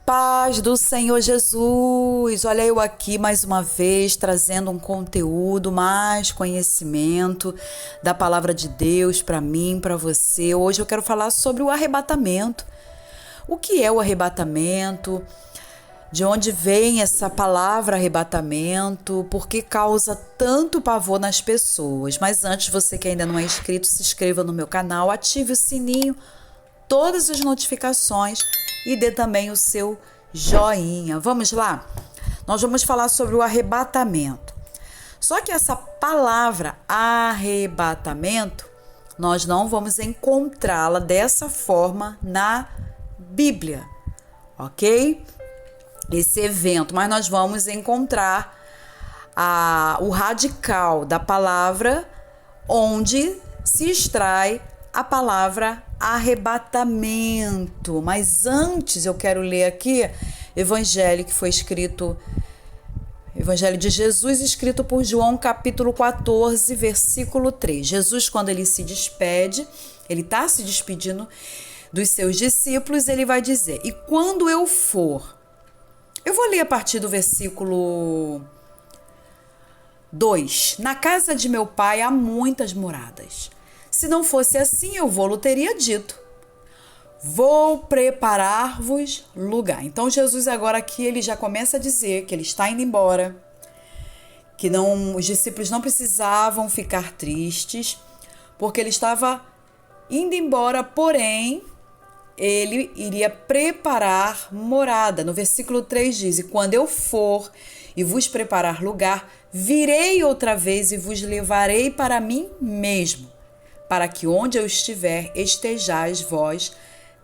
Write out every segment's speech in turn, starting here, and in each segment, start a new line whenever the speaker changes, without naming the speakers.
paz do Senhor Jesus. Olha eu aqui mais uma vez trazendo um conteúdo, mais conhecimento da palavra de Deus para mim, para você. Hoje eu quero falar sobre o arrebatamento. O que é o arrebatamento? De onde vem essa palavra arrebatamento? Por que causa tanto pavor nas pessoas? Mas antes, você que ainda não é inscrito, se inscreva no meu canal, ative o sininho, todas as notificações e dê também o seu joinha. Vamos lá? Nós vamos falar sobre o arrebatamento. Só que essa palavra arrebatamento, nós não vamos encontrá-la dessa forma na Bíblia, ok? Esse evento, mas nós vamos encontrar o radical da palavra onde se extrai a palavra arrebatamento. Mas antes eu quero ler aqui Evangelho de Jesus, escrito por João, capítulo 14, versículo 3. Jesus, quando ele se despede, ele está se despedindo dos seus discípulos, ele vai dizer: e quando eu for... Eu vou ler a partir do versículo 2. Na casa de meu pai há muitas moradas. Se não fosse assim, eu vou-lhe teria dito: vou preparar-vos lugar. Então Jesus agora aqui ele já começa a dizer que ele está indo embora, que os discípulos não precisavam ficar tristes, porque ele estava indo embora, porém ele iria preparar morada. No versículo 3 diz: e quando eu for e vos preparar lugar, virei outra vez e vos levarei para mim mesmo, para que onde eu estiver, estejais vós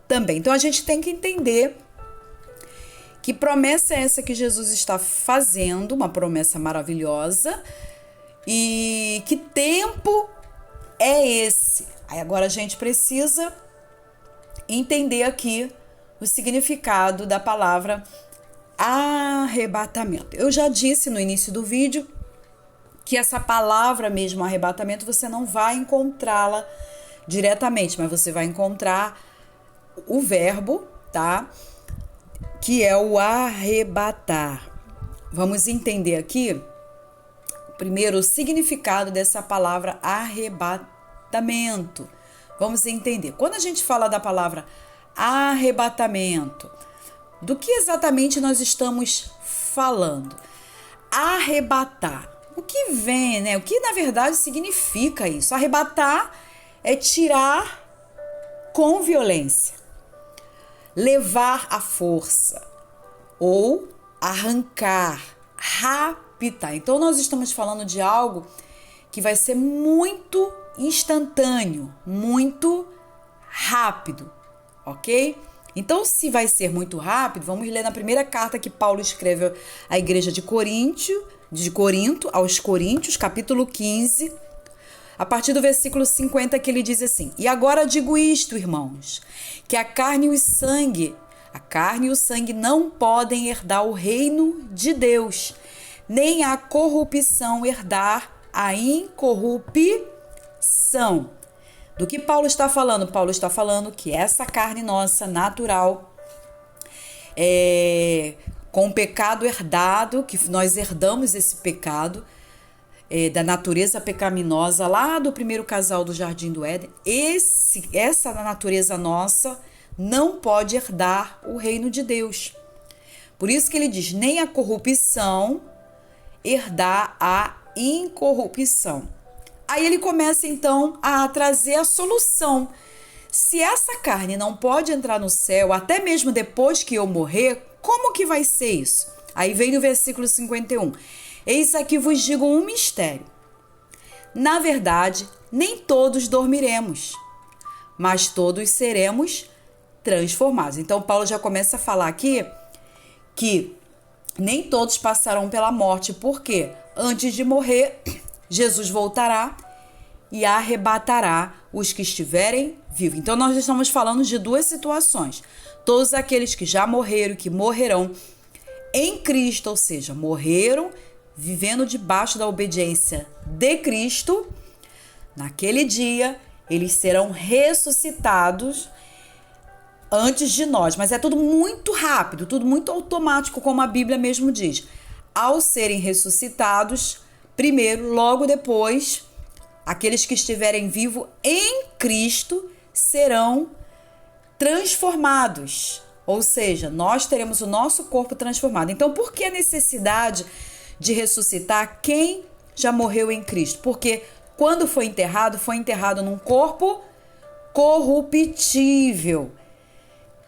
também. Então a gente tem que entender que promessa é essa que Jesus está fazendo, uma promessa maravilhosa, e que tempo é esse? Aí agora a gente precisa entender aqui o significado da palavra arrebatamento. Eu já disse no início do vídeo que essa palavra mesmo, arrebatamento, você não vai encontrá-la diretamente, mas você vai encontrar o verbo, tá? Que é o arrebatar. Vamos entender aqui primeiro o significado dessa palavra arrebatamento. Vamos entender. Quando a gente fala da palavra arrebatamento, do que exatamente nós estamos falando? Arrebatar. O que vem, né? O que na verdade significa isso? Arrebatar é tirar com violência, levar à força ou arrancar, raptar. Então nós estamos falando de algo que vai ser muito instantâneo, muito rápido, ok? Então, se vai ser muito rápido, vamos ler na primeira carta que Paulo escreve à igreja de Corinto, aos Coríntios, capítulo 15, a partir do versículo 50, que ele diz assim: e agora digo isto, irmãos, que a carne e o sangue não podem herdar o reino de Deus, nem a corrupção herdar a incorrupção. Do que Paulo está falando? Paulo está falando que essa carne nossa, natural, com o pecado herdado, que nós herdamos esse pecado, da natureza pecaminosa lá do primeiro casal do Jardim do Éden, essa natureza nossa não pode herdar o reino de Deus. Por isso que ele diz: nem a corrupção herdar a incorrupção. Aí ele começa então a trazer a solução. Se essa carne não pode entrar no céu, até mesmo depois que eu morrer, como que vai ser isso? Aí vem no versículo 51. Eis aqui vos digo um mistério. Na verdade, nem todos dormiremos, mas todos seremos transformados. Então Paulo já começa a falar aqui que nem todos passarão pela morte, porque antes de morrer, Jesus voltará e arrebatará os que estiverem vivos. Então nós estamos falando de duas situações. Todos aqueles que já morreram e que morrerão em Cristo, ou seja, morreram vivendo debaixo da obediência de Cristo, naquele dia eles serão ressuscitados antes de nós, mas é tudo muito rápido, tudo muito automático, como a Bíblia mesmo diz. Ao serem ressuscitados, primeiro, logo depois, aqueles que estiverem vivos em Cristo serão transformados. Ou seja, nós teremos o nosso corpo transformado. Então, por que a necessidade de ressuscitar quem já morreu em Cristo? Porque quando foi enterrado num corpo corruptível.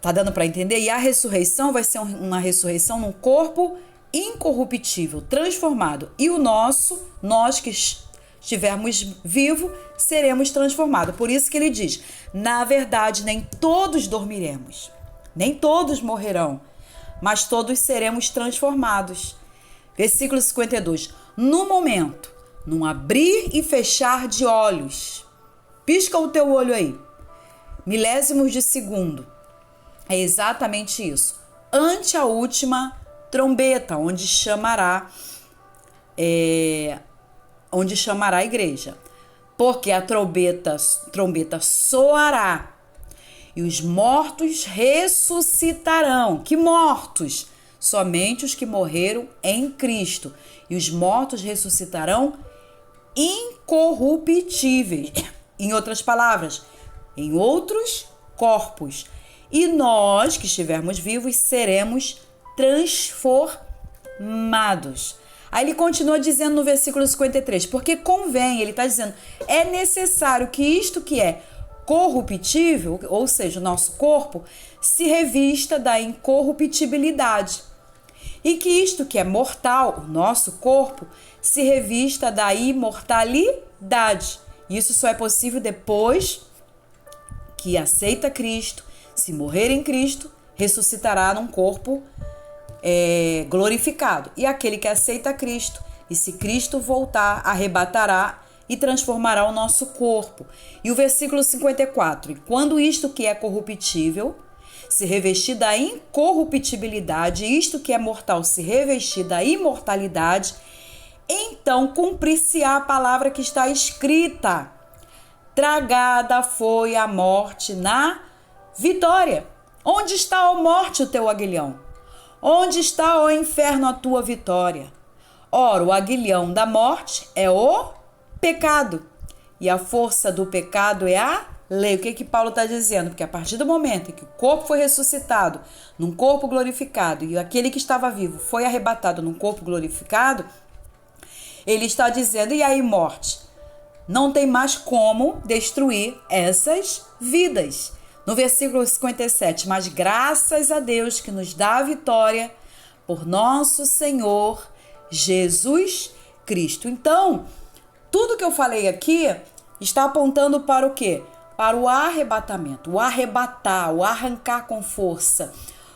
Tá dando para entender? E a ressurreição vai ser uma ressurreição num corpo incorruptível, transformado. E o nosso, nós que estivermos vivos, seremos transformados. Por isso que ele diz, na verdade, nem todos dormiremos, nem todos morrerão, mas todos seremos transformados. Versículo 52. No momento, num abrir e fechar de olhos, pisca o teu olho aí, milésimos de segundo, é exatamente isso. Ante a última trombeta, onde chamará a igreja. Porque a trombeta soará e os mortos ressuscitarão. Que mortos? Somente os que morreram em Cristo. E os mortos ressuscitarão incorruptíveis. Em outras palavras, em outros corpos. E nós, que estivermos vivos, seremos transformados. Aí ele continua dizendo no versículo 53, porque convém, ele está dizendo, é necessário que isto que é corruptível, ou seja, o nosso corpo, se revista da incorruptibilidade. E que isto que é mortal, o nosso corpo, se revista da imortalidade. Isso só é possível depois que aceita Cristo, se morrer em Cristo, ressuscitará num corpo glorificado. E aquele que aceita Cristo, e se Cristo voltar, arrebatará e transformará o nosso corpo. E o versículo 54, e quando isto que é corruptível se revestir da incorruptibilidade, isto que é mortal se revestir da imortalidade, então cumprir-se-á a palavra que está escrita: tragada foi a morte na vitória. Onde está, ó morte, o teu aguilhão? Onde está, ó inferno, a tua vitória? Ora, o aguilhão da morte é o pecado, e a força do pecado é a lei. O que Paulo está dizendo? Porque a partir do momento em que o corpo foi ressuscitado num corpo glorificado e aquele que estava vivo foi arrebatado num corpo glorificado, ele está dizendo, e aí morte? Não tem mais como destruir essas vidas. No versículo 57, mas graças a Deus que nos dá a vitória por nosso Senhor Jesus Cristo. Então, tudo que eu falei aqui está apontando para o quê? Para o arrebatamento, o arrebatar, o arrancar com força,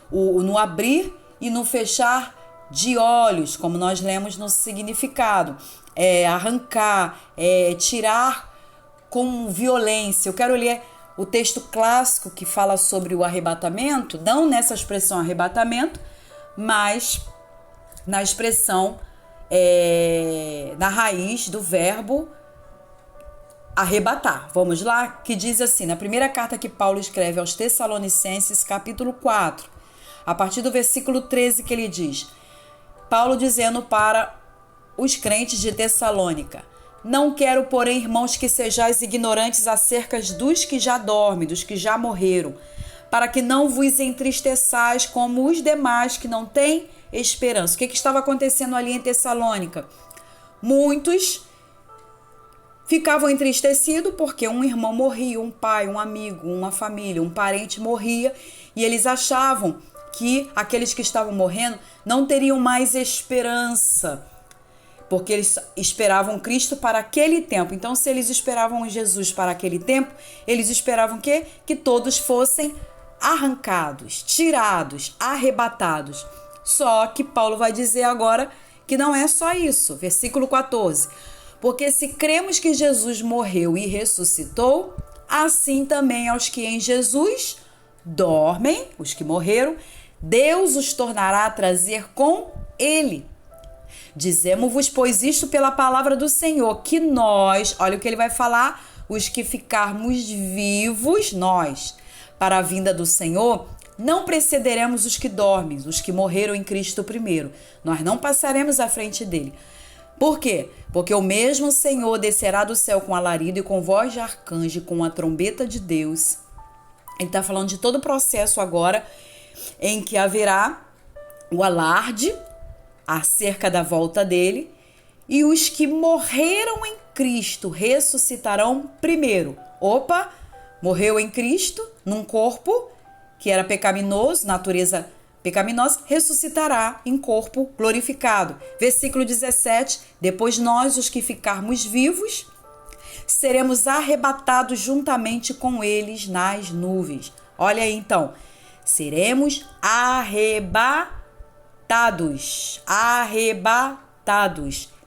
no abrir e no fechar de olhos, como nós lemos no significado. Arrancar, tirar com violência. Eu quero ler o texto clássico que fala sobre o arrebatamento, não nessa expressão arrebatamento, mas na expressão, na raiz do verbo arrebatar. Vamos lá? Que diz assim, na primeira carta que Paulo escreve aos Tessalonicenses, capítulo 4, a partir do versículo 13, que ele diz, Paulo dizendo para os crentes de Tessalônica: não quero, porém, irmãos, que sejais ignorantes acerca dos que já dormem, dos que já morreram, para que não vos entristeçais como os demais que não têm esperança. O que estava acontecendo ali em Tessalônica? Muitos ficavam entristecidos porque um irmão morria, um pai, um amigo, uma família, um parente morria, e eles achavam que aqueles que estavam morrendo não teriam mais esperança, porque eles esperavam Cristo para aquele tempo. Então, se eles esperavam Jesus para aquele tempo, eles esperavam que todos fossem arrancados, tirados, arrebatados. Só que Paulo vai dizer agora que não é só isso. Versículo 14. Porque se cremos que Jesus morreu e ressuscitou, assim também aos que em Jesus dormem, os que morreram, Deus os tornará a trazer com ele. Dizemos-vos, pois, isto pela palavra do Senhor, que nós, olha o que ele vai falar, os que ficarmos vivos, nós, para a vinda do Senhor, não precederemos os que dormem, os que morreram em Cristo primeiro. Nós não passaremos à frente dele. Por quê? Porque o mesmo Senhor descerá do céu com alarido e com voz de arcanjo e com a trombeta de Deus. Ele está falando de todo o processo agora em que haverá o alarde acerca da volta dele, e os que morreram em Cristo ressuscitarão primeiro. Opa, morreu em Cristo, num corpo que era pecaminoso, natureza pecaminosa, ressuscitará em corpo glorificado. Versículo 17, depois nós, os que ficarmos vivos, seremos arrebatados juntamente com eles nas nuvens. Olha aí então, seremos arrebatados. Arrebatados.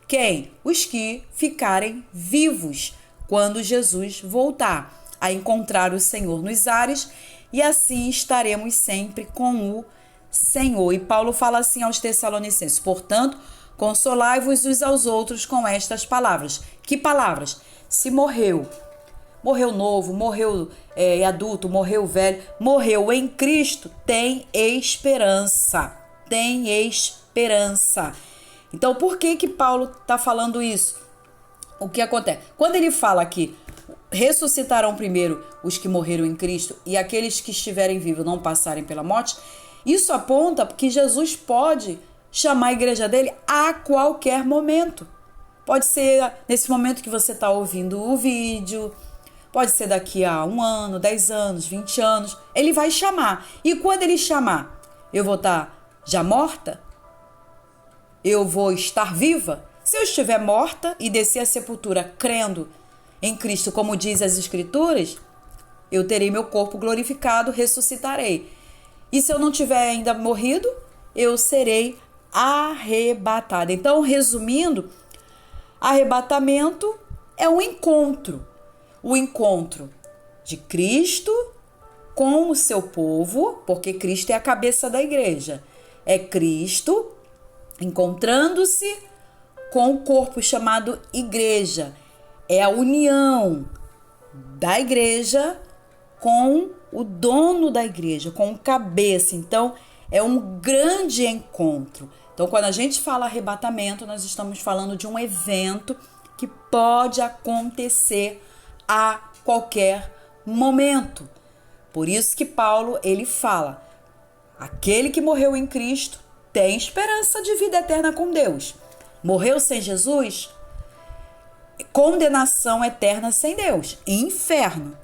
Quem? Os que ficarem vivos quando Jesus voltar a encontrar o Senhor nos ares, e assim estaremos sempre com o Senhor. E Paulo fala assim aos Tessalonicenses: portanto, consolai-vos uns aos outros com estas palavras. Que palavras? Se morreu novo, morreu adulto, morreu velho, morreu em Cristo, tem esperança. Tem esperança. Então, por que Paulo está falando isso? O que acontece? Quando ele fala que ressuscitarão primeiro os que morreram em Cristo e aqueles que estiverem vivos não passarem pela morte, isso aponta que Jesus pode chamar a igreja dele a qualquer momento. Pode ser nesse momento que você está ouvindo o vídeo, pode ser daqui a 1 ano, 10 anos, 20 anos. Ele vai chamar. E quando ele chamar, eu vou estar já morta? Eu vou estar viva? Se eu estiver morta e descer à sepultura crendo em Cristo, como diz as Escrituras, eu terei meu corpo glorificado, ressuscitarei. E se eu não tiver ainda morrido, eu serei arrebatada. Então, resumindo, arrebatamento é um encontro. O encontro de Cristo com o seu povo, porque Cristo é a cabeça da igreja. É Cristo encontrando-se com o corpo chamado igreja. É a união da igreja com o dono da igreja, com o cabeça. Então, é um grande encontro. Então, quando a gente fala arrebatamento, nós estamos falando de um evento que pode acontecer a qualquer momento. Por isso que Paulo, ele fala: aquele que morreu em Cristo tem esperança de vida eterna com Deus. Morreu sem Jesus? Condenação eterna sem Deus, inferno.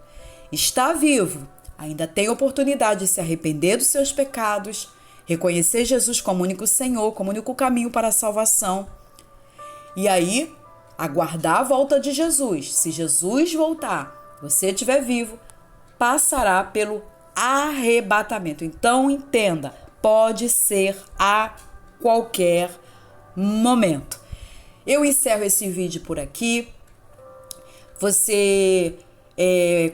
Está vivo, ainda tem oportunidade de se arrepender dos seus pecados, reconhecer Jesus como único Senhor, como único caminho para a salvação. E aí, aguardar a volta de Jesus. Se Jesus voltar, você estiver vivo, passará pelo arrebatamento. Então, entenda, pode ser a qualquer momento. Eu encerro esse vídeo por aqui. Você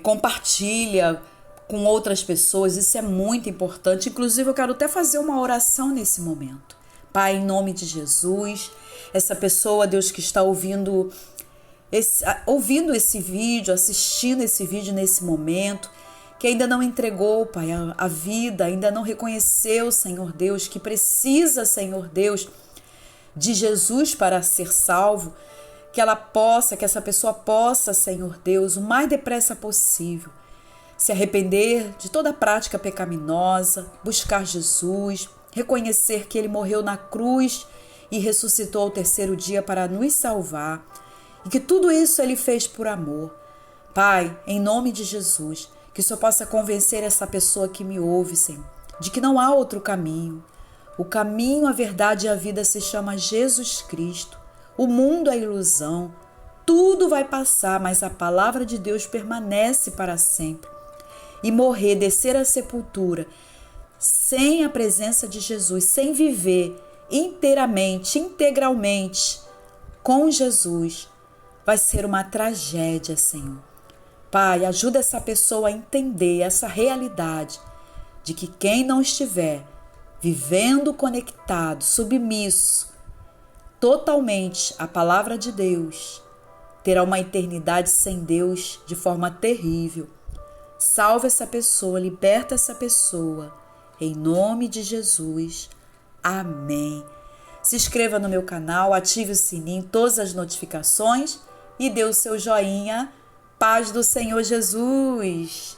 compartilha com outras pessoas, isso é muito importante. Inclusive, eu quero até fazer uma oração nesse momento. Pai, em nome de Jesus, essa pessoa, Deus, que está ouvindo esse vídeo, assistindo esse vídeo nesse momento, que ainda não entregou, Pai, a vida, ainda não reconheceu, Senhor Deus, que precisa, Senhor Deus, de Jesus para ser salvo, que essa pessoa possa, Senhor Deus, o mais depressa possível, se arrepender de toda prática pecaminosa, buscar Jesus, reconhecer que Ele morreu na cruz e ressuscitou ao 3º dia para nos salvar, e que tudo isso Ele fez por amor. Pai, em nome de Jesus, que o Senhor possa convencer essa pessoa que me ouve, Senhor, de que não há outro caminho. O caminho, a verdade e a vida se chama Jesus Cristo. O mundo é ilusão. Tudo vai passar, mas a palavra de Deus permanece para sempre. E morrer, descer à sepultura, sem a presença de Jesus, sem viver inteiramente, integralmente com Jesus, vai ser uma tragédia, Senhor. Pai, ajuda essa pessoa a entender essa realidade de que quem não estiver vivendo conectado, submisso, totalmente à palavra de Deus, terá uma eternidade sem Deus de forma terrível. Salva essa pessoa, liberta essa pessoa. Em nome de Jesus. Amém. Se inscreva no meu canal, ative o sininho, todas as notificações e dê o seu joinha. Paz do Senhor Jesus.